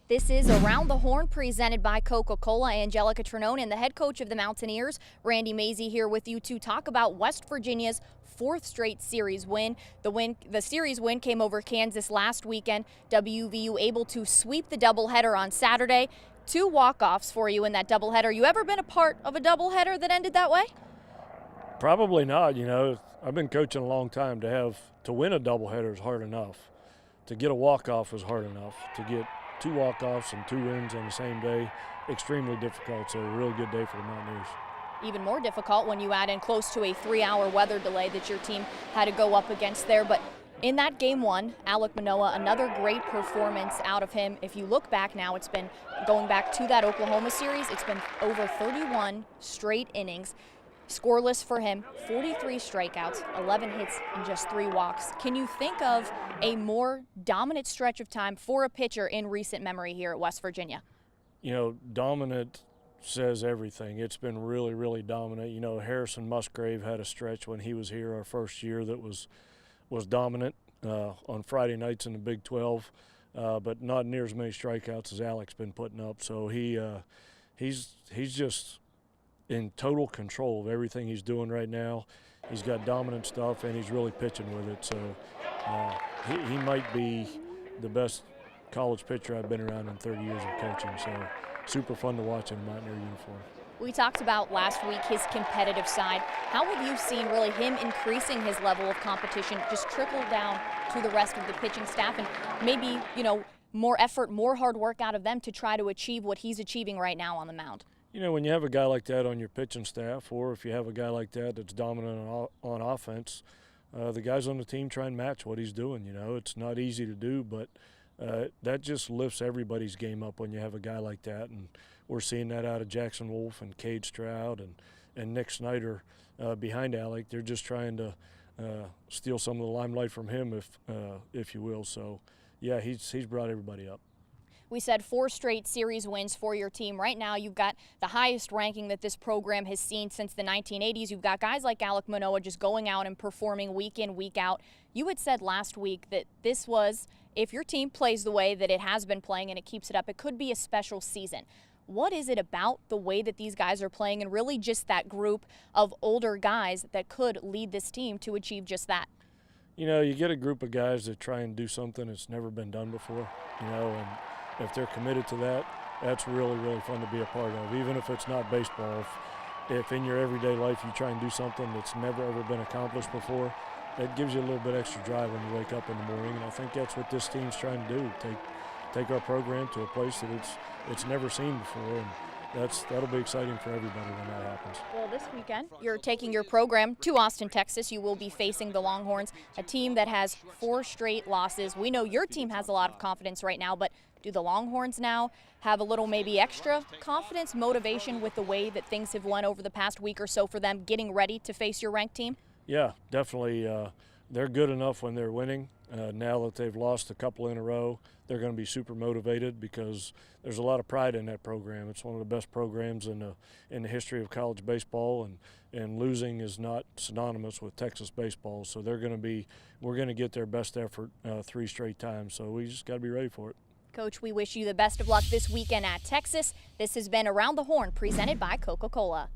This is Around the Horn presented by Coca-Cola. Angelica Trinone and the head coach of the Mountaineers, Randy Mazey, here with you to talk about West Virginia's fourth straight series win. The series win came over Kansas last weekend. WVU able to sweep the doubleheader on Saturday. 2 walk-offs for you in that doubleheader. You ever been a part of a doubleheader that ended that way? Probably not. You know, I've been coaching a long time. To win a doubleheader is hard enough. To get a walk-off is hard enough. To get 2 walk-offs and 2 wins on the same day, extremely difficult. So a really good day for the Mountaineers. Even more difficult when you add in close to a 3-hour weather delay that your team had to go up against there. But in that game 1, Alek Manoah, another great performance out of him. If you look back now, it's been going back to that Oklahoma series, it's been over 31 straight innings. Scoreless for him, 43 strikeouts, 11 hits, and just 3 walks. Can you think of a more dominant stretch of time for a pitcher in recent memory here at West Virginia? You know, dominant says everything. It's been really, really dominant. You know, Harrison Musgrave had a stretch when he was here our first year that was dominant on Friday nights in the Big 12, but not near as many strikeouts as Alek's been putting up. So he's just in total control of everything he's doing right now. He's got dominant stuff, and he's really pitching with it. So he might be the best college pitcher I've been around in 30 years of coaching. So super fun to watch in a Mountaineer uniform. We talked about last week his competitive side. How have you seen really him increasing his level of competition just trickle down to the rest of the pitching staff, and maybe, you know, more effort, more hard work out of them to try to achieve what he's achieving right now on the mound? You know, when you have a guy like that on your pitching staff, or if you have a guy like that that's dominant on offense, the guys on the team try and match what he's doing. You know, it's not easy to do, but that just lifts everybody's game up when you have a guy like that. And we're seeing that out of Jackson Wolf and Cade Stroud and Nick Snyder behind Alek. They're just trying to steal some of the limelight from him, if you will. So, yeah, he's brought everybody up. We said 4 straight series wins for your team. Right now, you've got the highest ranking that this program has seen since the 1980s. You've got guys like Alek Manoah just going out and performing week in, week out. You had said last week that this was, if your team plays the way that it has been playing and it keeps it up, it could be a special season. What is it about the way that these guys are playing, and really just that group of older guys that could lead this team to achieve just that? You know, you get a group of guys that try and do something that's never been done before, you know, and if they're committed to that, that's really, really fun to be a part of. Even if it's not baseball, if in your everyday life you try and do something that's never ever been accomplished before, that gives you a little bit extra drive when you wake up in the morning. And I think that's what this team's trying to do, take our program to a place that it's never seen before. And that'll be exciting for everybody when that happens. Well, this weekend, you're taking your program to Austin, Texas. You will be facing the Longhorns, a team that has 4 straight losses. We know your team has a lot of confidence right now, but do the Longhorns now have a little maybe extra confidence, motivation with the way that things have went over the past week or so for them getting ready to face your ranked team? Yeah, definitely. They're good enough when they're winning. Now that they've lost a couple in a row, they're going to be super motivated because there's a lot of pride in that program. It's one of the best programs in the history of college baseball, and losing is not synonymous with Texas baseball. So we're going to get their best effort 3 straight times. So we just got to be ready for it. Coach, we wish you the best of luck this weekend at Texas. This has been Around the Horn presented by Coca-Cola.